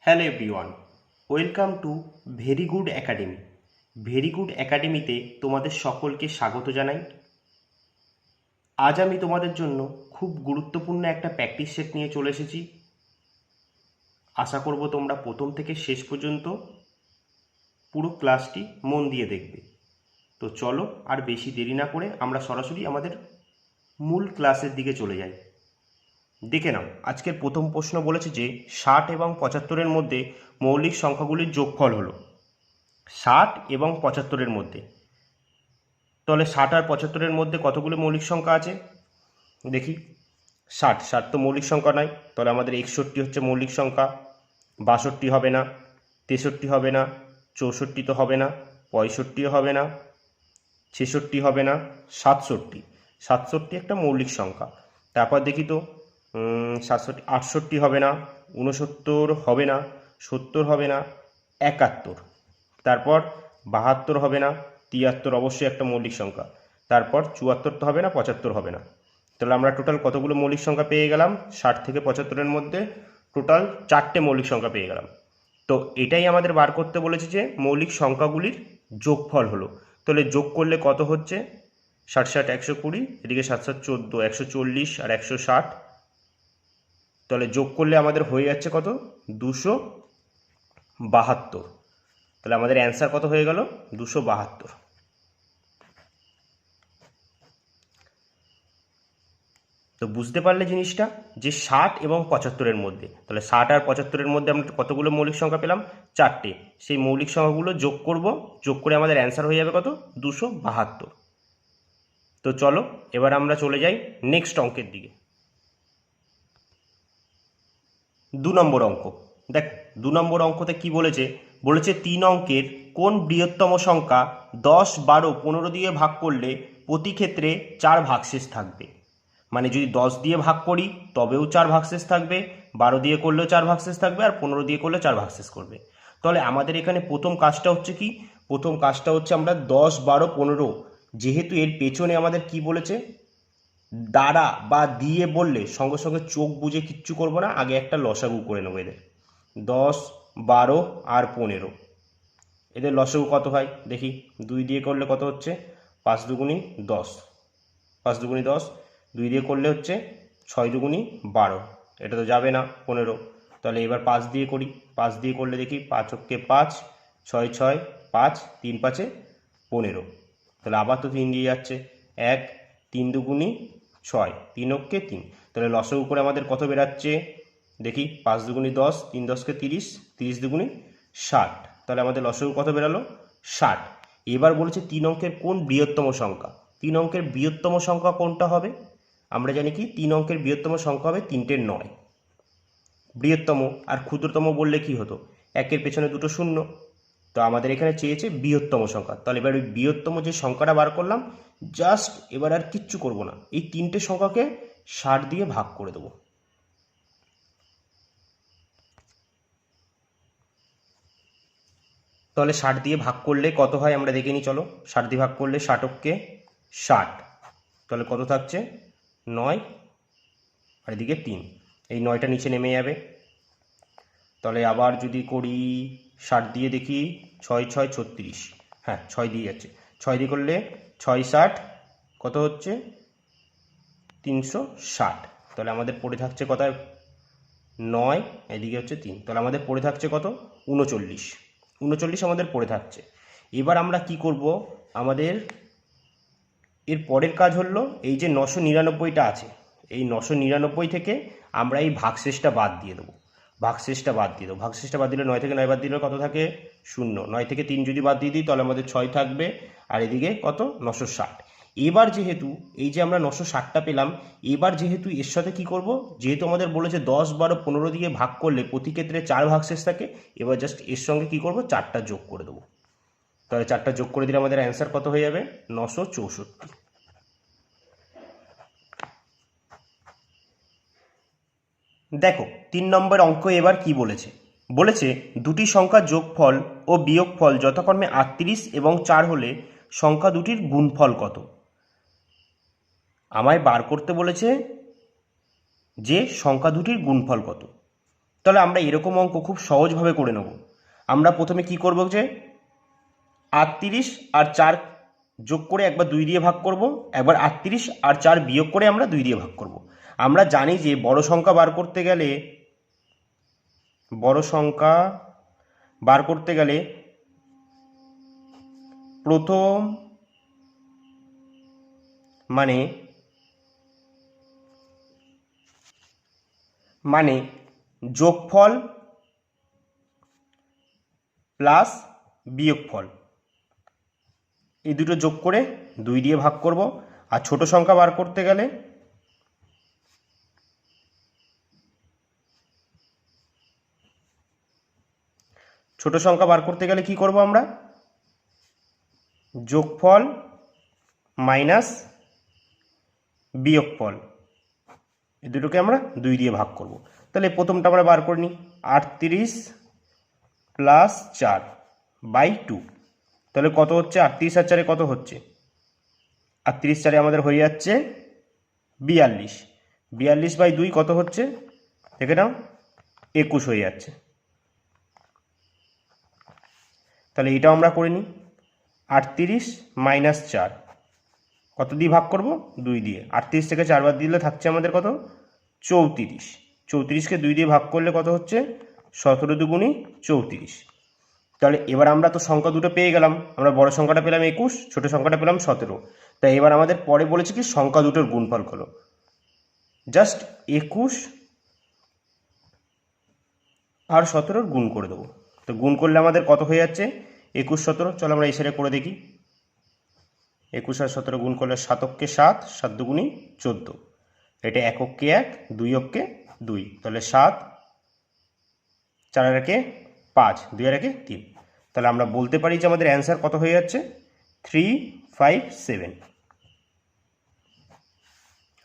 Hello everyone, welcome to very good academy. Very good একাডেমিতে তোমাদের সকলকে স্বাগত জানাই। আজ আমি তোমাদের জন্য খুব গুরুত্বপূর্ণ একটা প্র্যাকটিস সেট নিয়ে চলে এসেছি। আশা করব তোমরা প্রথম থেকে শেষ পর্যন্ত পুরো ক্লাসটি মন দিয়ে দেখবে। তো চলো আর বেশি দেরি না করে আমরা সরাসরি আমাদের মূল ক্লাসের দিকে চলে যাই। দেখে নাও, আজকের প্রথম প্রশ্ন বলেছে যে 60 এবং 75-এর মধ্যে মৌলিক সংখ্যাগুলির যোগফল হলো 60 এবং 75-এর মধ্যে। তাহলে 60 আর 75-এর মধ্যে কতগুলো মৌলিক সংখ্যা আছে দেখি। 60 তো মৌলিক সংখ্যা নয়, তাহলে আমাদের 61 হচ্ছে মৌলিক সংখ্যা। 62 হবে না, 63 হবে না, 64 তো হবে না, 65 হবে না, 66 হবে না, 67 একটা মৌলিক সংখ্যা। তারপর দেখি তো 68 হবে না, 69 হবে না, 70 হবে না, 71, তারপর 72 হবে না, 73 অবশ্যই একটা মৌলিক সংখ্যা, তারপর 74 তো হবে না, 75 হবে না। তাহলে আমরা টোটাল কতগুলো মৌলিক সংখ্যা পেয়ে গেলাম? 60 থেকে 75-এর মধ্যে টোটাল 4টে মৌলিক সংখ্যা পেয়ে গেলাম। তো এটাই আমাদের বার করতে বলেছে যে মৌলিক সংখ্যাগুলির যোগফল হলো। তাহলে যোগ করলে কত হচ্ছে? 60 60 120, এদিকে 7 7 14, 140 আর 160। তাহলে যোগ করলে আমাদের হয়ে যাচ্ছে কত? 272। তাহলে আমাদের অ্যান্সার কত হয়ে গেল? 272। তো বুঝতে পারলে জিনিসটা যে 60 এবং 75-এর মধ্যে, তাহলে 60 আর 75-এর মধ্যে আমরা কতগুলো মৌলিক সংখ্যা পেলাম? 4টে। সেই মৌলিক সংখ্যাগুলো যোগ করব, যোগ করে আমাদের অ্যান্সার হয়ে যাবে কত? 272। তো চলো এবার আমরা চলে যাই নেক্সট অঙ্কের দিকে। 2 নম্বর অঙ্ক। দেখ, 2 নম্বর অঙ্কতে কি বলেছে? বলেছে 3 অঙ্কের কোন বৃহত্তম সংখ্যা 10, 12, 15 দিয়ে ভাগ করলে প্রতি ক্ষেত্রে 4 ভাগশেষ থাকবে। মানে যদি 10 দিয়ে ভাগ করি তবেও 4 ভাগশেষ থাকবে, 12 দিয়ে করলেও 4 ভাগশেষ থাকবে, আর 15 দিয়ে করলে 4 ভাগশেষ করবে। তাহলে আমাদের এখানে প্রথম কাজটা হচ্ছে কি? প্রথম কাজটা হচ্ছে আমরা 10, 12, 15, যেহেতু এর পেছনে আমাদের কি বলেছে, দ্বারা বা দিয়ে বললে সঙ্গে সঙ্গে চোখ বুজে কিচ্ছু করবো না, আগে একটা লসাগু করে নেবো এদের। 10, 12 আর 15, এদের লসাগু কত হয় দেখি। 2 দিয়ে করলে কত হচ্ছে? 5 দুগুণি 10, 5 দুগুণি 10, 2 দিয়ে করলে হচ্ছে 6 দুগুণি 12, এটা তো যাবে না 15। তাহলে এবার 5 দিয়ে করি, 5 দিয়ে করলে দেখি 5 অক্ষে 5, 6 6, 5, 3 5 15। তাহলে আবার তো 3 দিয়ে যাচ্ছে, 1, 3 দুগুণি 6, 3 অক্ষে 3। তাহলে লসাগু করে আমাদের কত বেরাচ্ছে দেখি। 5 দুগুণি 10, 3 10কে 30, 30 দুগুণি 60। তাহলে আমাদের লসাগু কত বেরালো? 60। এবার বলেছে 3 অঙ্কের কোন বৃহত্তম সংখ্যা? 3 অঙ্কের বৃহত্তম সংখ্যা কোনটা হবে? আমরা জানি কি 3 অঙ্কের বৃহত্তম সংখ্যা হবে 3টে 9। বৃহত্তম আর ক্ষুদ্রতম বললে কি হতো? 1-এর পেছনে দুটো শূন্য। তো আমাদের এখানে চেয়েছে বৃহত্তম সংখ্যা। তাহলে এবার ওই বৃহত্তম যে সংখ্যাটা বার করলাম, জাস্ট এবার আর কিচ্ছু করব না, এই 3টে সংখ্যাকে 60 দিয়ে ভাগ করে দেবো। তাহলে 60 দিয়ে ভাগ করলে কত হয় আমরা দেখে নিই, চলো। 60 দিয়ে ভাগ করলে 60 অক্ষে 60, তাহলে কত থাকছে? 9, আর এদিকে 3, এই 9টা নিচে নেমে যাবে। তাহলে আবার যদি করি 60 দিয়ে দেখি, 6 6 36, হ্যাঁ 6 দিয়ে যাচ্ছে। 6 দিয়ে করলে 6 60, কত হচ্ছে? 360। তাহলে আমাদের পড়ে থাকছে কত? 9, এদিকে হচ্ছে 3, তাহলে আমাদের পড়ে থাকছে কত? 39। 39 আমাদের পড়ে থাকছে। এবার আমরা কি করব? আমাদের এর পরের কাজ হলো এই যে 999টা আছে, এই 999 থেকে আমরা এই ভাগশেষটা বাদ দিয়ে দেবো। ভাগশেষটা বাদ দিলে 9 থেকে 9 বাদ দিলে কত থাকে? 0। 9 থেকে 3 যদি বাদ দিয়ে দিই তাহলে আমাদের 6 থাকবে, আর এদিকে কত? 960। এবার যেহেতু এই যে আমরা 960টা পেলাম, এবার যেহেতু এর সাথে কি করব, যেহেতু আমাদের বলেছে 10, 12, 15 দিয়ে ভাগ করলে প্রতি ক্ষেত্রে 4 ভাগশেষ থাকে, এবার জাস্ট এর সঙ্গে কি করব, 4টা যোগ করে দেবো। তাহলে 4টা যোগ করে দিলে আমাদের অ্যান্সার কত হয়ে যাবে? 964। দেখো 3 নম্বর অঙ্ক এবার কি বলেছে? বলেছে দুটি সংখ্যার যোগফল ও বিয়োগফল যথাক্রমে 38 এবং 4 হলে সংখ্যা দুটির গুণফল কত? আমায় বার করতে বলেছে যে সংখ্যা দুটির গুণফল কত। তাহলে আমরা এরকম অঙ্ক খুব সহজভাবে করে নেব। আমরা প্রথমে কি করব, যে 38 আর 4 যোগ করে একবার 2 দিয়ে ভাগ করব, একবার 38 আর 4 বিয়োগ করে আমরা 2 দিয়ে ভাগ করব। আমরা জানি যে বড় সংখ্যা বার করতে গেলে প্রথম মানে যোগফল প্লাস বিয়োগফল এই দুটো যোগ করে 2 দিয়ে ভাগ করব। আর ছোট সংখ্যা বার করতে গেলে কি করব আমরা, যোগফল মাইনাস বিয়োগফল এই দুটোকে আমরা 2 দিয়ে ভাগ করব। তাহলে প্রথমটা আমরা বার করে নিই, 38 প্লাস 4/2। তাহলে কত হচ্ছে, 38 আর 4 কত হচ্ছে, 38 4 আমাদের হয়ে যাচ্ছে 42। 42/2 কত হচ্ছে দেখে নাও, 21 হয়ে যাচ্ছে। তাহলে এটাও আমরা করে নিই, 38 মাইনাস 4 কত দিয়ে ভাগ করব, 2 দিয়ে। 38 থেকে 4 বাদ দিলে থাকছে আমাদের কত, 34। 34কে 2 দিয়ে ভাগ করলে কত হচ্ছে, 17 দুগুণী 34। তাহলে এবার আমরা তো সংখ্যা দুটো পেয়ে গেলাম, আমরা বড় সংখ্যাটা পেলাম 21, ছোট সংখ্যাটা পেলাম 17। তাই এবার আমাদের পরে বলেছে কি সংখ্যা দুটোর গুণফল হলো, জাস্ট 21 আর 17 গুণ করে দেবো। তো গুণ করলে আমাদের কত হয়ে যাচ্ছে, 21 17। চলো আমরা এই সাইডে করে দেখি, 21 আর 17 গুণ করলে 7 অক্ষে 7, 7 দুগুণী 14। এটা 1 অক্ষে 1, 2 অক্ষে 2, তাহলে 7, 4 আর 1 5, 2 আর 1 3। তাহলে আমরা বলতে পারি যে আমাদের অ্যান্সার কত হয়ে যাচ্ছে, 357।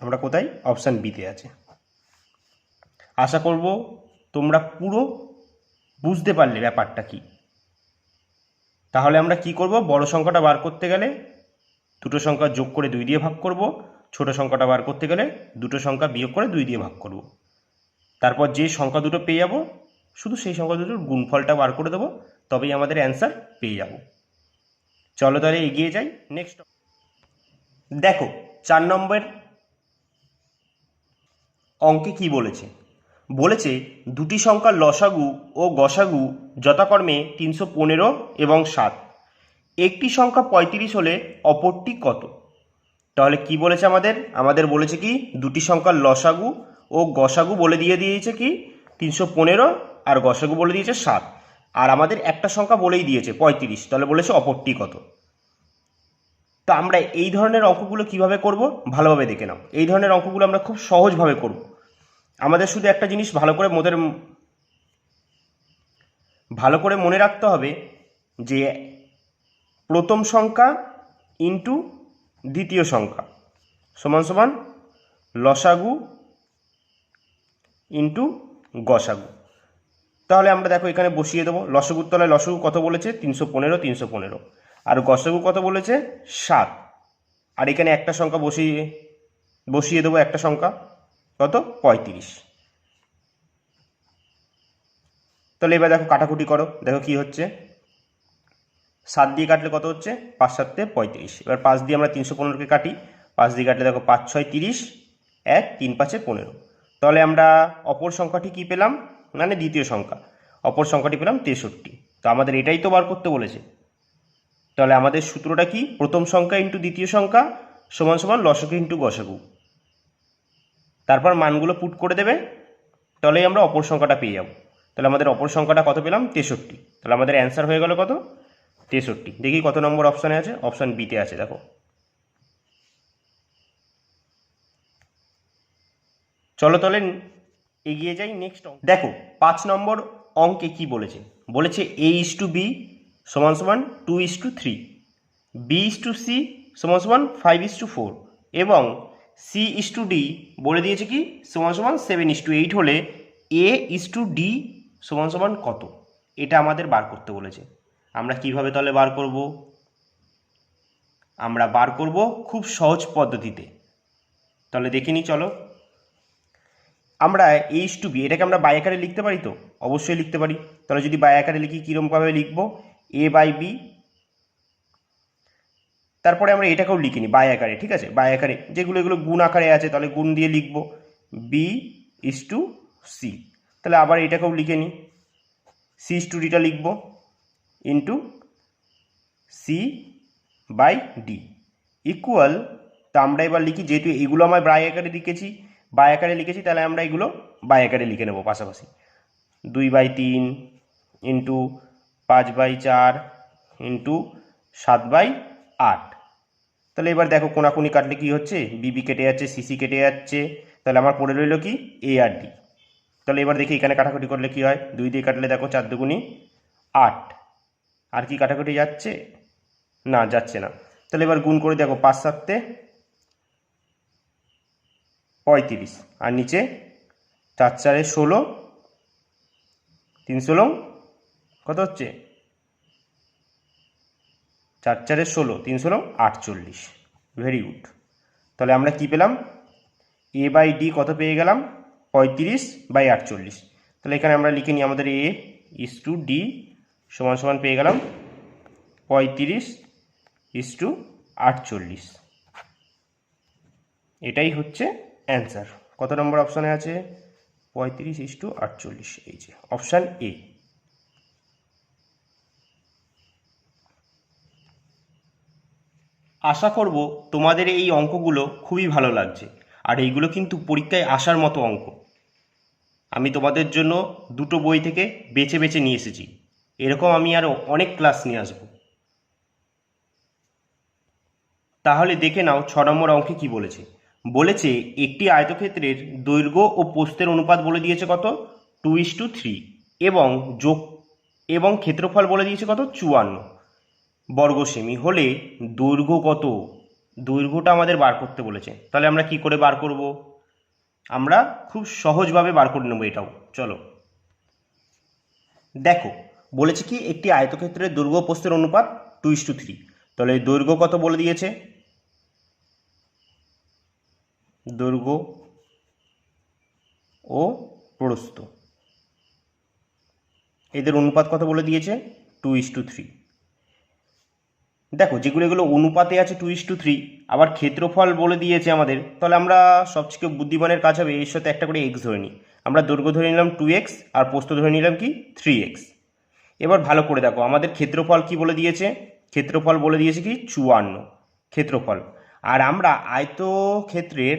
আমরা কোথায়, অপশান বিতে আছে। আশা করব তোমরা পুরো বুঝতে পারলে ব্যাপারটা কি। তাহলে আমরা কি করব, বড় সংখ্যাটা বার করতে গেলে দুটো সংখ্যা যোগ করে 2 দিয়ে ভাগ করব, ছোট সংখ্যাটা বার করতে গেলে দুটো সংখ্যা বিয়োগ করে 2 দিয়ে ভাগ করব। তারপর যে সংখ্যা দুটো পেয়ে যাব, শুধু সেই সংখ্যা দুটোর গুণফলটা বার করে দেবো, তবেই আমাদের অ্যান্সার পেয়ে যাব। চলো তাহলে এগিয়ে যাই। নেক্সট দেখো 4 নম্বর অঙ্কে কি বলেছে, দুটি সংখ্যার লসাগু ও গসাগু যথাক্রমে 315 এবং 7। একটি সংখ্যা 35 হলে অপরটি কত। তাহলে কি বলেছে আমাদের বলেছে কি দুটি সংখ্যার লসাগু ও গসাগু বলে দিয়েছে কি 315 আর গসাগু বলে দিয়েছে 7। আর আমাদের একটা সংখ্যা বলেই দিয়েছে 35, তাহলে বলেছে অপরটি কত। তো আমরা এই ধরনের অঙ্কগুলো কিভাবে করব ভালোভাবে দেখে নাও। এই ধরনের অঙ্কগুলো আমরা খুব সহজভাবে করব। আমাদের শুধু একটা জিনিস ভালো করে মনে রাখতে হবে, যে প্রথম সংখ্যা ইন্টু দ্বিতীয় সংখ্যা সমান সমান লসাগু ইন্টু গসাগু। তাহলে আমরা দেখো এখানে বসিয়ে দেবো, লসাগুর তলায় লসাগু কত বলেছে 315, আর গসাগু কত বলেছে 7। আর এখানে একটা সংখ্যা বসিয়ে দেবো, একটা সংখ্যা কত 35। তাহলে এবার দেখো কাটাকুটি করো, দেখো কি হচ্ছে, 7 দিয়ে কাটলে কত হচ্ছে, 5 7 35। এবার 5 দিয়ে আমরা 315কে কাটি, 5 দিয়ে কাটলে দেখো 5 6 30, 1 3 5 15। তাহলে আমরা অপর সংখ্যাটি কি পেলাম, মানে দ্বিতীয় সংখ্যা, অপর সংখ্যাটি পেলাম 63। তো আমাদের এটাই তো বার করতে বলেছে। তাহলে আমাদের সূত্রটা কি, প্রথম সংখ্যা ইন্টু দ্বিতীয় সংখ্যা সমান সমান লসাগু ইন্টু গসাগু। তারপর মানগুলো পুট করে দেবে, তাহলেই আমরা অপর সংখ্যাটা পেয়ে যাব। তাহলে আমাদের অপর সংখ্যাটা কত পেলাম 63। তাহলে আমাদের অ্যান্সার হয়ে গেল কত 63। দেখি কত নম্বর অপশানে আছে, অপশান বিতে আছে। দেখো চলো তাহলে এগিয়ে যাই। নেক্সট দেখো 5 নম্বর অঙ্কে কি বলেছে, A/B সমান সমান 2:3, B/C সমান সমান 5:4 এবং C/D বলে দিয়েছে কি সমান সমান 7:8 হলে A/D সমান সমান কত। এটা আমাদের বার করতে বলেছে। আমরা কিভাবে তাহলে বার করব, আমরা বার করব খুব সহজ পদ্ধতিতে। তাহলে দেখে নিই চলো। আমরা H2B এটাকে আমরা বাই আকারে লিখতে পারি তো? অবশ্যই লিখতে পারি। তাহলে যদি বাই আকারে লিখি কীরকমভাবে লিখবো? A/B, তারপরে আমরা এটাকেও লিখিনি বাই আকারে, ঠিক আছে? বাই আকারে এগুলো গুণ আকারে আছে তাহলে গুণ দিয়ে লিখবো B/C। তাহলে আবার এটাকেও লিখে নিই, C/Dটা লিখবো ইন্টু C/D ইকুয়াল, তা আমরা এবার লিখি, যেহেতু এগুলো আমরা বাই আকারে লিখেছি তাহলে আমরা এগুলো বাই আকারে লিখে নেবো পাশাপাশি। 2/3 ইন্টু 5/4 ইন্টু 7/8। তাহলে এবার দেখো কোনাকুনি কাটলে কি হচ্ছে? বিবি কেটে যাচ্ছে, সিসি কেটে যাচ্ছে, তাহলে আমার পড়ে রইল কি? এ আর ডি। তাহলে এবার দেখি এখানে কাটাকুটি করলে কি হয়? 2 দিয়ে কাটলে দেখো 4 দুগুণি 8। আর কি কাটাকুটি যাচ্ছে? না, যাচ্ছে না। তাহলে এবার গুণ করে দেখো, 5 7 35, আর নিচে 4 4 16, 3 16 কত হচ্ছে? 4 4 16, 3 16 48। Very good. তাহলে আমরা কি পেলাম? A/D কত পেয়ে গেলাম? 35/48। তাহলে এখানে আমরা লিখে নিই, আমাদের A/D সমান সমান পেয়ে গেলাম 35/48। এটাই হচ্ছে অ্যান্সার। কত নম্বর অপশানে আছে? 35/48, এই যে অপশান এ। আশা করব তোমাদের এই অঙ্কগুলো খুবই ভালো লাগছে, আর এইগুলো কিন্তু পরীক্ষায় আসার মতো অঙ্ক। আমি তোমাদের জন্য দুটো বই থেকে বেছে বেছে নিয়ে এসেছি, এরকম আমি আরও অনেক ক্লাস নিয়ে আসব। তাহলে দেখে নাও 6 নম্বর অঙ্কে কি বলেছে। বলেছে একটি আয়তক্ষেত্রের দৈর্ঘ্য ও প্রস্থের অনুপাত বলে দিয়েছে কত? 2:3, এবং ক্ষেত্রফল বলে দিয়েছে কত? 54 বর্গ সেমি হলে দৈর্ঘ্য কত? দৈর্ঘ্যটা আমাদের বার করতে বলেছে। তাহলে আমরা কি করে বার করব? আমরা খুব সহজভাবে বার করে নেব এটাও। চলো দেখো, বলেছে কি একটি আয়তক্ষেত্রের দৈর্ঘ্য প্রস্থের অনুপাত 2:3। তাহলে দৈর্ঘ্য কত বলে দিয়েছে? দৈর্ঘ্য ও প্রস্থ এদের অনুপাত কত বলে দিয়েছে? 2:3। দেখো এগুলো অনুপাতে আছে 2:3, আবার ক্ষেত্রফল বলে দিয়েছে আমাদের, তাহলে আমরা সবচেয়ে বুদ্ধিমানের কাজ হবে এর সাথে একটা করে এক্স ধরে নিই। আমরা দৈর্ঘ্য ধরে নিলাম 2x আর প্রস্থ ধরে নিলাম কি 3x। এবার ভালো করে দেখো আমাদের ক্ষেত্রফল কি বলে দিয়েছে? ক্ষেত্রফল বলে দিয়েছে কি 54 ক্ষেত্রফল। আর আমরা আয়তক্ষেত্রের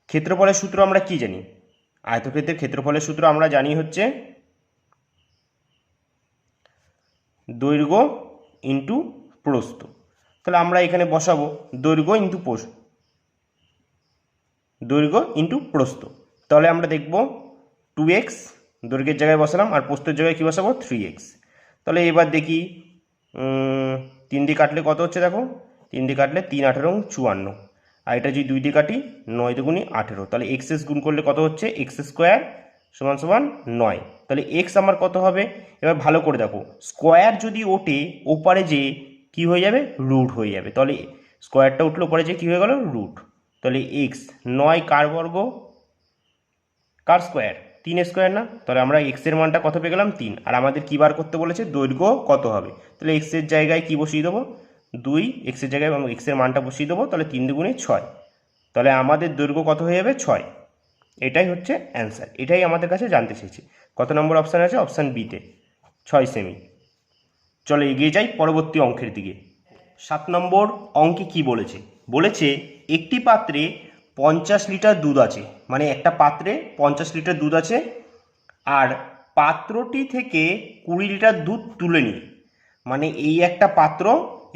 ক্ষেত্রফলের সূত্র আমরা কি জানি? আয়তক্ষেত্রের ক্ষেত্রফলের সূত্র আমরা জানি হচ্ছে দৈর্ঘ্য ইন্টু প্রস্থ। তাহলে আমরা এখানে বসাবো দৈর্ঘ্য ইন্টু প্রস্থ। তাহলে আমরা দেখব 2x দৈর্ঘ্যের জায়গায় বসালাম, আর প্রস্থের জায়গায় কি বসাবো? 3x। তাহলে এবার দেখি 3 দিয়ে কাটলে কত হচ্ছে? দেখো 3 দিয়ে কাটলে 3 18 54, আর এটা যদি 2 দিয়ে কাটি 9 দুগুণি 18। তাহলে এক্স গুণ করলে কত হচ্ছে? x² সমান সমান 9। তাহলে এক্স আমার কত হবে? এবার ভালো করে দেখো, স্কোয়ার যদি ওঠে ওপারে যে কি হয়ে যাবে? রুট হয়ে যাবে। তাহলে স্কোয়ারটা উঠলো ওপারে যে কি হয়ে গেল? রুট। তাহলে এক্স 9 কার বর্গ? কার স্কোয়ার? 3 স্কোয়ার না? তাহলে আমরা এক্সের মানটা কত পেয়ে গেলাম? 3। আর আমাদের কী বার করতে বলেছে? দৈর্ঘ্য কত হবে। তাহলে এক্সের জায়গায় কি বসিয়ে দেবো? 2, এক্সের জায়গায় এক্সের মানটা বসিয়ে দেবো। তাহলে 3 দুগুণে 6। তাহলে আমাদের দৈর্ঘ্য কত হয়ে যাবে? 6। এটাই হচ্ছে অ্যান্সার। এটাই আমাদের কাছে জানতে চেয়েছে। কত নম্বর অপশান আছে? অপশান বিতে 6 সেমি। চলো এগিয়ে যাই পরবর্তী অঙ্কের দিকে। 7 নম্বর অঙ্কে কি বলেছে? বলেছে একটি পাত্রে 50 লিটার দুধ আছে, মানে একটা পাত্রে 50 লিটার দুধ আছে, আর পাত্রটি থেকে 20 লিটার দুধ তুলে নিই, মানে এই একটা পাত্র,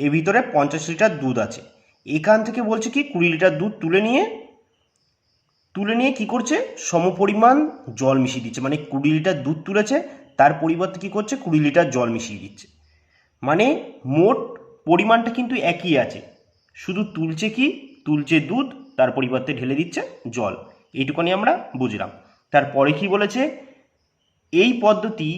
এর ভিতরে 50 লিটার দুধ আছে, এখান থেকে বলছে কি 20 লিটার দুধ তুলে নিয়ে কি করছে? সমপরিমাণ জল মিশিয়ে দিচ্ছে। মানে 20 লিটার দুধ তুলেছে, তার পরিবর্তে কি করছে? 20 লিটার জল মিশিয়ে দিচ্ছে। মানে মোট পরিমাণটা কিন্তু একই আছে, শুধু তুলছে দুধ, তার পরিবর্তে ঢেলে দিচ্ছে জল। এইটুকুনি আমরা বুঝলাম। তারপরে কি বলেছে? এই পদ্ধতি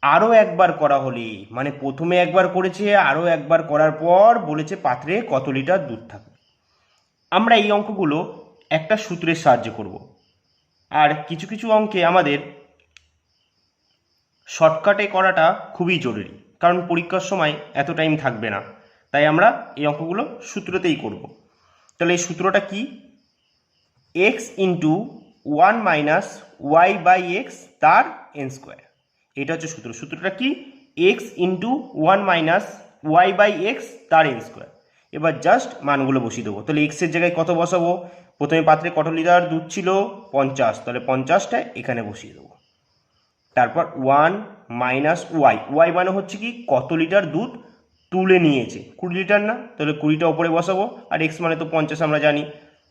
আরও একবার করা হলে, মানে প্রথমে একবার করেছে, আরও একবার করার পর বলেছে পাত্রে কত লিটার দুধ থাকবে। আমরা এই অঙ্কগুলো একটা সূত্রের সাহায্যে করব, আর কিছু কিছু অঙ্কে আমাদের শর্টকাটে করাটা খুবই জরুরি, কারণ পরীক্ষার সময় এত টাইম থাকবে না, তাই আমরা এই অঙ্কগুলো সূত্রতেই করব। তাহলে এই সূত্রটা কি? এক্স ইন্টু 1 - y/x তার n স্কোয়ার, এটা হচ্ছে সূত্র। সূত্রটা কি? এক্স ইন্টু 1 - y/x তার n স্কোয়ার। এবার জাস্ট মানগুলো বসিয়ে দেবো। তাহলে এক্সের জায়গায় কত বসাবো? প্রথমে পাত্রে কত লিটার দুধ ছিল? 50, তাহলে 50টা এখানে বসিয়ে দেবো। তারপর 1 - y মানে হচ্ছে কি কত লিটার দুধ তুলে নিয়েছে, 20 লিটার না, তাহলে 20টা ওপরে বসাবো। আর এক্স মানে তো 50 আমরা জানি।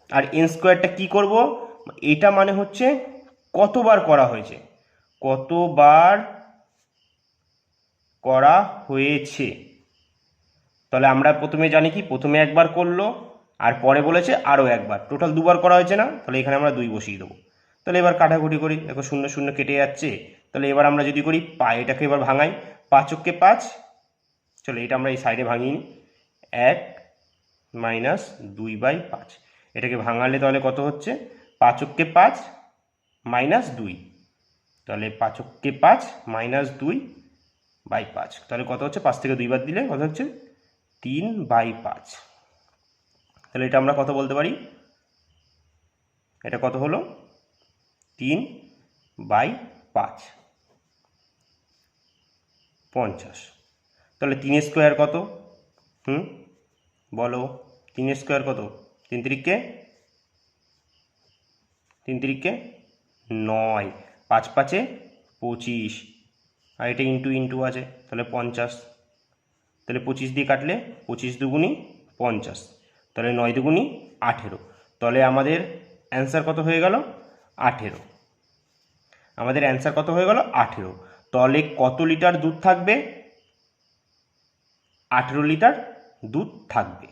আর এন স্কোয়ারটা কী করব? এটা মানে হচ্ছে কতবার করা হয়েছে, কতবার করা হয়েছে। তাহলে আমরা প্রথমে জানি কি, প্রথমে একবার করলো আর পরে বলেছে আরও একবার, টোটাল দুবার করা হয়েছে না, তাহলে এখানে আমরা 2 বসিয়ে দেবো। তাহলে এবার কাটাকুটি করি, দেখো 0 0 কেটে যাচ্ছে। তাহলে এবার আমরা যদি করি এটাকে এবার ভাঙাই, 5 × 5, চলো এটা আমরা এই সাইডে ভাঙিয়ে নিই। 1 - 2/5, এটাকে ভাঙালে তাহলে কত হচ্ছে? 5 × 5 - 2, তাহলে 5 × 5 - 2/5, তাহলে কত হচ্ছে? 5 থেকে 2 বাদ দিলে কত হচ্ছে? 3/5। তাহলে এটা আমরা কত বলতে পারি? এটা কত হলো? 3/5, 50। তাহলে 3 স্কোয়ার কত? বলো, 3 স্কোয়ার কত? 3 × 9, 5 × 5 = 25, আর এটা ইন্টু ইন্টু আছে, তাহলে 50। তাহলে 25 দিয়ে কাটলে 25 × 2 = 50, তাহলে 9 × 2 = 18। তাহলে আমাদের অ্যান্সার কত হয়ে গেল? 18। আমাদের অ্যান্সার কত হয়ে গেল? 18। তাহলে কত লিটার দুধ থাকবে? 18 লিটার দুধ থাকবে।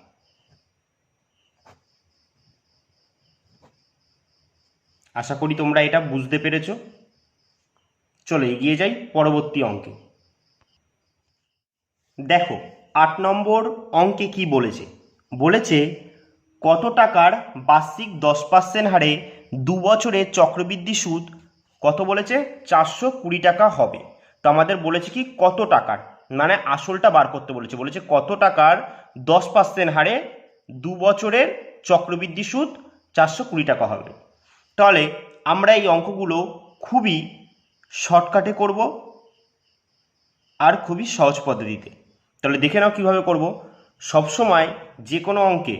আশা করি তোমরা এটা বুঝতে পেরেছো। চলো এগিয়ে যাই পরবর্তী অঙ্কে। দেখো 8 নম্বর অঙ্কে কি বলেছে? বলেছে কত টাকার বার্ষিক 10% হারে 2 বছরের চক্রবৃদ্ধি সুদ কত বলেছে? 420 টাকা হবে। তো আমাদের বলেছে কি কত টাকার, মানে আসলটা বার করতে বলেছে। বলেছে কত টাকার 10% হারে 2 বছরের চক্রবৃদ্ধি সুদ 420 টাকা হবে। তাহলে আমরা এই অঙ্কগুলো খুবই শর্টকাটে করব আর খুবই সহজ পদ্ধতিতে। তাহলে দেখে নাও কীভাবে করব। সবসময় যে কোনো অঙ্কে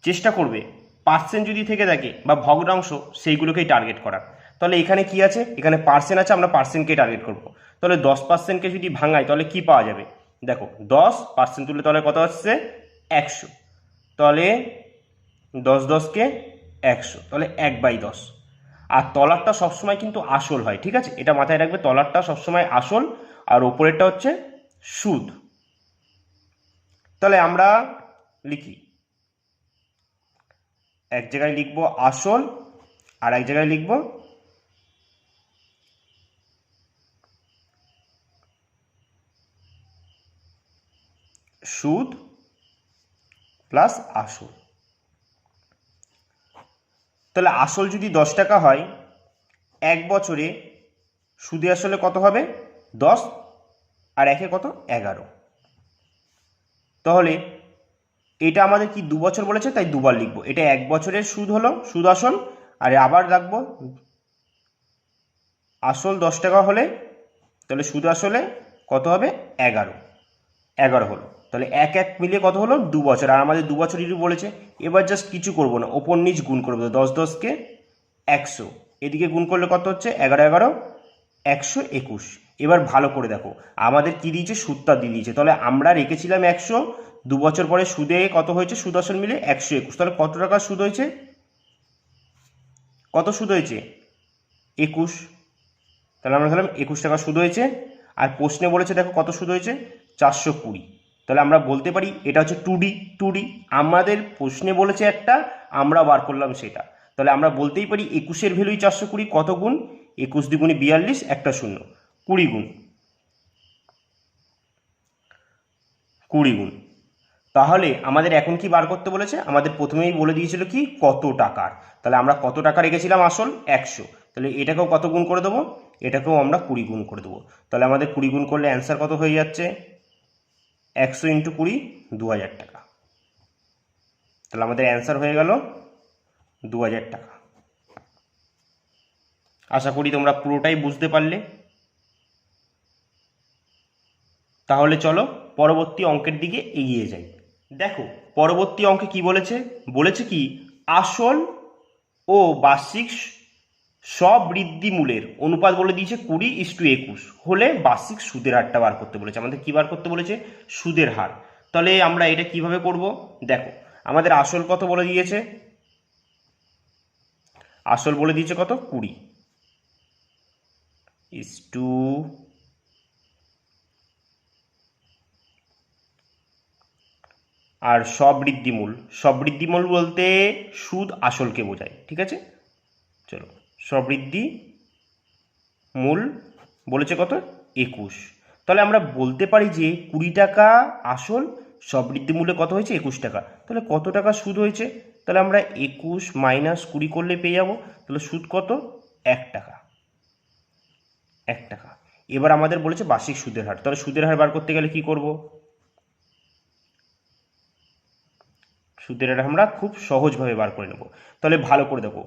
চেষ্টা করবে পার্সেন্ট যদি থেকে থাকে বা ভগ্নাংশ সেইগুলোকেই টার্গেট করার। তাহলে এখানে কি আছে? এখানে পার্সেন্ট আছে, আমরা পার্সেন্টকেই টার্গেট করব। তাহলে 10%কে যদি ভাঙাই তাহলে কি পাওয়া যাবে? দেখো 10% তুলে তাহলে কত আসছে? 100। তাহলে 10 10 100, তাহলে 1/10। আর তলারটা সবসময় কিন্তু আসল হয়, ঠিক আছে? এটা মাথায় রাখবে, তলারটা সবসময় আসল আর ওপরেরটা হচ্ছে সুদ। তাহলে আমরা লিখি, এক জায়গায় লিখব আসল আর এক জায়গায় লিখব সুদ প্লাস আসল। তাহলে আসল যদি 10 টাকা হয়, 1 বছরে সুদে আসলে কত হবে? 10 আর 1 কত? 11। তাহলে এটা আমাদের কি 2 বছর বলেছে, তাই দুবার লিখবো। এটা 1 বছরের সুদ হলো, সুদ আসল, আর আবার রাখবো আসল 10 টাকা হলে তাহলে সুদ আসলে কত হবে? 11 হলো। তাহলে 1 1 মিলিয়ে কত হলো? 2 বছর। আর আমাদের 2 বছরেরই বলেছে। এবার জাস্ট কিছু করব না, ওপর নিচ গুণ করবো। 10 10 100, এদিকে গুণ করলে কত হচ্ছে? 11 11 121। এবার ভালো করে দেখো, আমাদের কি দিয়েছে? সুদটা দিয়ে দিয়েছে। তাহলে আমরা রেখেছিলাম 100, 2 বছর পরে সুদে কত হয়েছে? সুদ আসল মিলে 121। তাহলে কত টাকা সুদ হয়েছে? কত সুদ হয়েছে? 21। তাহলে আমরা ধরলাম 21 টাকা সুদ হয়েছে। আর প্রশ্নে বলেছে দেখো কত সুদ হয়েছে? 420। তাহলে আমরা বলতে পারি এটা হচ্ছে 2D। আমাদের প্রশ্নে বলেছে একটা, আমরা বার করলাম সেটা। তাহলে আমরা বলতেই পারি 21-এর ভ্যালুই 420। কত গুণ? 21 × 2 = 42, একটা শূন্য, 20 গুণ। তাহলে আমাদের এখন কি বার করতে বলেছে? আমাদের প্রথমেই বলে দিয়েছিল কি কত টাকার। তাহলে আমরা কত টাকা রেখেছিলাম আসল 100, তাহলে এটাকেও কত গুণ করে দেবো? এটাকেও আমরা 20 গুণ করে দেবো। তাহলে আমাদের 20 গুণ করলে অ্যান্সার কত হয়ে যাচ্ছে? 100 × 20 2000 টাকা। তাহলে আমাদের অ্যান্সার হয়ে গেল 2000 টাকা। আশা করি তোমরা পুরোটাই বুঝতে পারলে। তাহলে চলো পরবর্তী অঙ্কের দিকে এগিয়ে যাই। দেখো পরবর্তী অঙ্কে কি বলেছে? বলেছে কি আসল ও বার্ষিক স্ববৃদ্ধিমূলের অনুপাত বলে দিয়েছে 20:21 হলে বার্ষিক সুদের হারটা বার করতে বলেছে। আমাদের কি বার করতে বলেছে? সুদের হার। তাহলে আমরা এটা কিভাবে করব? দেখো আমাদের আসল কত বলে দিয়েছে? আসল বলে দিয়েছে কত? 20:, আর স্ববৃদ্ধিমূল, স্ববৃদ্ধিমূল বলতে সুদ আসলকে বোঝায়, ঠিক আছে? চলো স্ববৃদ্ধি মূল বলেছে কত? 21। তাহলে আমরা বলতে পারি যে 20 টাকা আসল, স্ববৃদ্ধি মূল্যে কত হয়েছে? 21 টাকা। তাহলে কত টাকা সুদ হয়েছে? তাহলে আমরা 21 - 20 করলে পেয়ে যাব। তাহলে সুদ কত? 1 টাকা। 1 টাকা। এবার আমাদের বলেছে বার্ষিক সুদের হার। তাহলে সুদের হার বার করতে গেলে কি করব? সুদের হার আমরা খুব সহজভাবে বার করে নেব। তাহলে ভালো করে দেখো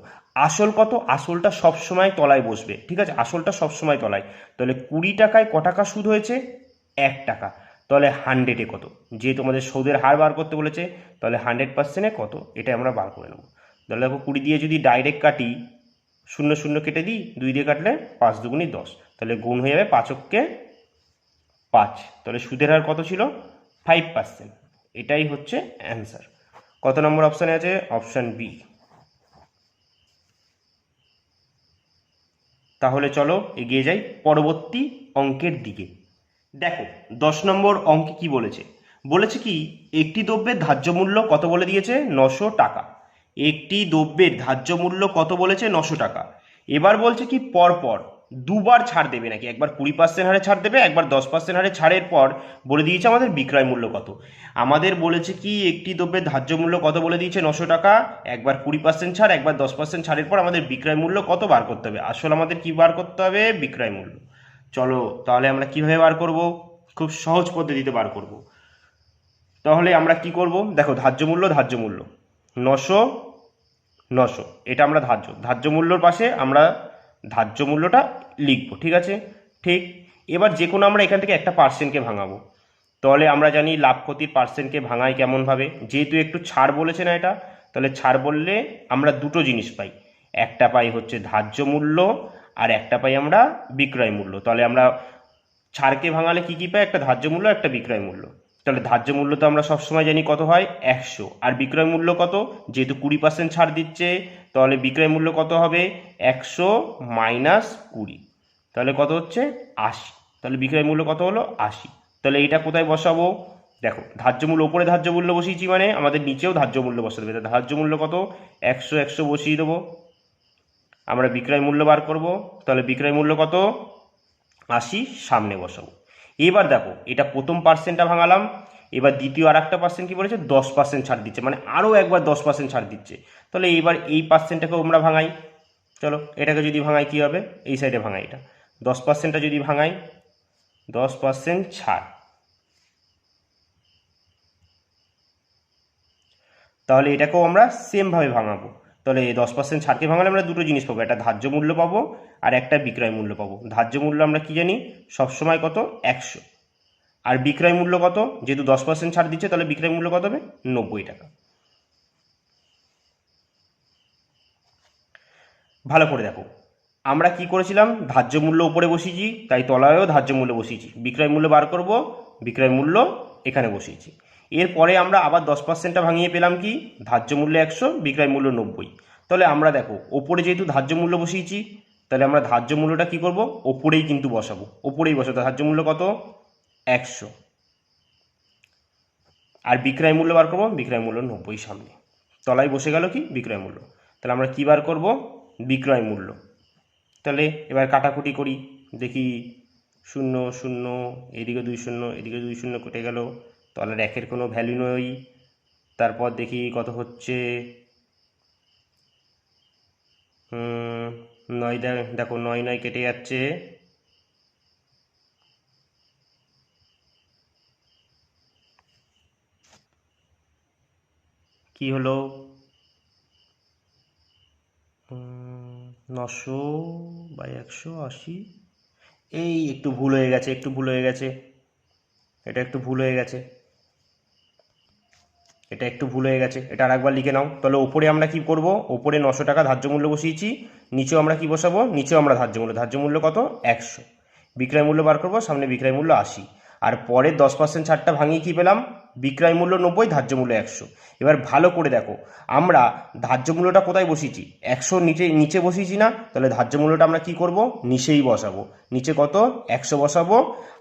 আসল কত? আসলটা সবসময় তলায় বসবে, ঠিক আছে? আসলটা সবসময় তলায়। তাহলে 20 টাকায় ক টাকা সুদ হয়েছে? 1 টাকা। তাহলে 100-এ কত? যে তোমাদের সুদের হার বার করতে বলেছে, তাহলে 100%-এ কত? এটা আমরা বার করে নেব। তাহলে দেখো 20 দিয়ে যদি ডাইরেক্ট কাটি, 0 0 কেটে দিই, 2 দিয়ে কাটলে 5 × 2 = 10। তাহলে গুণ হয়ে যাবে 5 × 5। তাহলে সুদের হার কত ছিল? 5%। এটাই হচ্ছে অ্যান্সার। কত নম্বর অপশানে আছে? Option B. তাহলে চলো এগিয়ে যাই পরবর্তী অঙ্কের দিকে। দেখো 10 নম্বর অঙ্কে কি বলেছে? বলেছে কি একটি দ্রব্যের ধার্য মূল্য কত বলে দিয়েছে? 900 টাকা। একটি দ্রব্যের ধার্য মূল্য কত বলেছে? 900 টাকা। এবার বলছে কি পরপর দুবার ছাড় দেবে নাকি, একবার 20% হারে ছাড় দেবে, একবার 10% হারে ছাড়ের পর বলে দিয়েছে আমাদের বিক্রয় মূল্য কত। আমাদের বলেছে কি একটি দ্রব্যের ধার্য মূল্য কত বলে দিয়েছে? 900 টাকা। একবার 20% ছাড়, একবার 10% ছাড়ের পর আমাদের বিক্রয় মূল্য কত বার করতে হবে। আসলে আমাদের কি বার করতে হবে? বিক্রয় মূল্য। চলো তাহলে আমরা কিভাবে বার করব? খুব সহজ পদ্ধতিতে বার করব। তাহলে আমরা কি করব? দেখো ধার্য মূল্য, ধার্য মূল্য 900 900, এটা আমরা ধার্য মূল্যর পাশে আমরা ধার্য মূল্যটা লিখব, ঠিক আছে? ঠিক। এবার যে কোনো আমরা এখান থেকে একটা পার্সেন্টকে ভাঙাবো। তাহলে আমরা জানি লাভ ক্ষতির পার্সেন্টকে ভাঙাই কেমনভাবে? যেহেতু একটু ছাড় বলেছে না এটা, তাহলে ছাড় বললে আমরা দুটো জিনিস পাই। একটা পাই হচ্ছে ধার্য মূল্য, আর একটা পাই আমরা বিক্রয় মূল্য। তাহলে আমরা ছাড়কে ভাঙালে কি কি পাই? একটা ধার্য মূল্য, একটা বিক্রয় মূল্য। তাহলে ধার্য মূল্য তো আমরা সবসময় জানি কত হয়? 100। আর বিক্রয় মূল্য কত? যেহেতু 20% ছাড় দিচ্ছে, তাহলে বিক্রয় মূল্য কত হবে? 100 - 20। তাহলে কত হচ্ছে? 80। তাহলে বিক্রয় মূল্য কত হলো? 80। তাহলে এটা কোথায় বসাবো? দেখো ধার্য মূল্য ওপরে ধার্য মূল্য বসিয়েছি, মানে আমাদের নিচেও ধার্য মূল্য বসাতে হবে। ধার্য মূল্য কত? 100 100 বসিয়ে দেবো। আমরা বিক্রয় মূল্য বার করব। তাহলে বিক্রয় মূল্য কত? 80 সামনে বসাবো। এবার দেখো এটা প্রথম পার্সেন্টটা ভাঙালাম। এবার দ্বিতীয় আর একটা পার্সেন্ট কী বলেছে? 10% ছাড় দিচ্ছে, মানে আরও একবার 10% ছাড় দিচ্ছে। তাহলে এবার এই পার্সেন্টটাকেও আমরা ভাঙাই। চলো এটাকে যদি ভাঙাই কী হবে? এই সাইডে ভাঙাই, এটা 10%টা যদি ভাঙাই, 10% ছাড়, তাহলে এটাকেও আমরা সেমভাবে ভাঙাবো। তাহলে 10% ছাড়কে ভাঙালে আমরা দুটো জিনিস পাবো, একটা ধার্য মূল্য পাবো আর একটা বিক্রয় মূল্য পাবো। ধার্য মূল্য আমরা কি জানি? সবসময় কত? 100। আর বিক্রয় মূল্য কত? যেহেতু 10% ছাড় দিচ্ছে, তাহলে বিক্রয় মূল্য কত হবে? 90 টাকা। ভালো করে দেখো আমরা কি করেছিলাম? ধার্য মূল্য উপরে বসিয়েছি, তাই তলায়ও ধার্য মূল্য বসিয়েছি। বিক্রয় মূল্য বার করব, বিক্রয় মূল্য এখানে বসিয়েছি। এরপরে আমরা আবার 10%টা ভাঙিয়ে পেলাম কি? ধার্য মূল্য 100, বিক্রয় মূল্য 90। তাহলে আমরা দেখো ওপরে যেহেতু ধার্য মূল্য বসিয়েছি, তাহলে আমরা ধার্য মূল্যটা কি করব? ওপরেই কিন্তু বসাবো, ওপরেই বসাবো। ধার্য মূল্য কত? 100। আর বিক্রয় মূল্য বার করবো, বিক্রয় মূল্য 90 সামনে। তলায় বসে গেল কি? বিক্রয় মূল্য। তাহলে আমরা কী বার করব? বিক্রয় মূল্য। তাহলে এবার কাটাকুটি করি, দেখি 0 0, এদিকে 2 0, এদিকে 2 0 কেটে গেল, তাহলে একের কোনো ভ্যালু নেই। তারপর দেখি কত হচ্ছে, 9 দেখো 9 9 কেটে যাচ্ছে, কি হলো 900/180। এই একটু ভুল হয়ে গেছে, এটা একটু ভুল হয়ে গেছে, এটা আরেকবার লিখে নাও। তাহলে ওপরে আমরা কি করব, ওপরে 900 টাকা ধার্য মূল্য বসিয়েছি, নিচেও আমরা কি বসাবো, নিচেও আমরা ধার্য মূল্য কত 100, বিক্রয় মূল্য বার করবো, সামনে বিক্রয় মূল্য 80, আর পরের 10% ছাড়টা ভাঙিয়ে কি পেলাম, বিক্রয় মূল্য 90, ধার্য মূল্য 100। এবার ভালো করে দেখো, আমরা ধার্য মূল্যটা কোথায় বসিয়েছি, 100 নিচে বসিয়েছি না, তাহলে ধার্য মূল্যটা আমরা কি করব, নিচেই বসাবো, নিচে কত 100 বসাবো,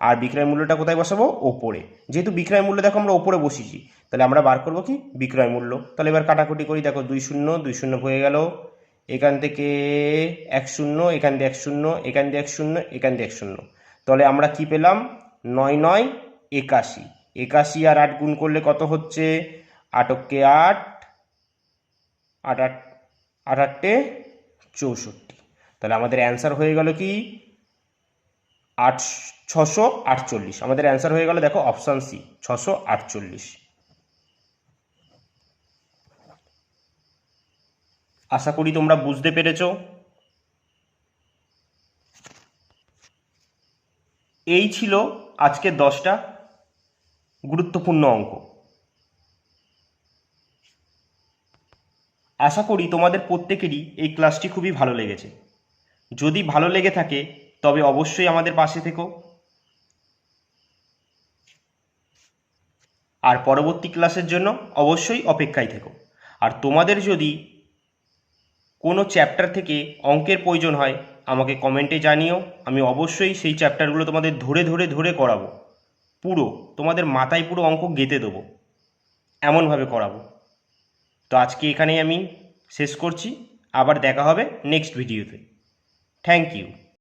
আর বিক্রয় মূল্যটা কোথায় বসাবো, ওপরে। যেহেতু বিক্রয় মূল্য দেখো আমরা ওপরে বসিয়েছি, তাহলে আমরা বার করবো কি, বিক্রয় মূল্য। তাহলে এবার কাটাকুটি করি, দেখো 2 0 2 0 হয়ে গেল, এখান থেকে 1 0, এখান দিয়ে 1 0, এখান দিয়ে 1 0, এখান দিয়ে 1 0, তাহলে আমরা কি পেলাম 9 9 81। 81 আর 8 গুণ করলে কত হচ্ছে, 8 কে 8, 8 8 8 8 64। তাহলে আমাদের অ্যান্সার হয়ে গেল কি 648। আমাদের অ্যান্সার হয়ে গেল দেখো অপশান সি 648। আশা করি তোমরা বুঝতে পেরেছো। এই ছিল আজকের 10টা গুরুত্বপূর্ণ অঙ্ক। আশা করি তোমাদের প্রত্যেকেরই এই ক্লাসটি খুবই ভালো লেগেছে। যদি ভালো লেগে থাকে তবে অবশ্যই আমাদের পাশে থেকো, আর পরবর্তী ক্লাসের জন্য অবশ্যই অপেক্ষায় থেকো। আর তোমাদের যদি কোনো চ্যাপ্টার থেকে অঙ্কের প্রয়োজন হয় আমাকে কমেন্টে জানিও, আমি অবশ্যই সেই চ্যাপ্টারগুলো তোমাদের ধরে ধরে ধরে করাবো, পুরো তোমাদের মাথায় পুরো অঙ্ক গেঁথে দেবো, এমনভাবে করাবো। তো আজকে এখানেই আমি শেষ করছি, আবার দেখা হবে নেক্সট ভিডিওতে। Thank you.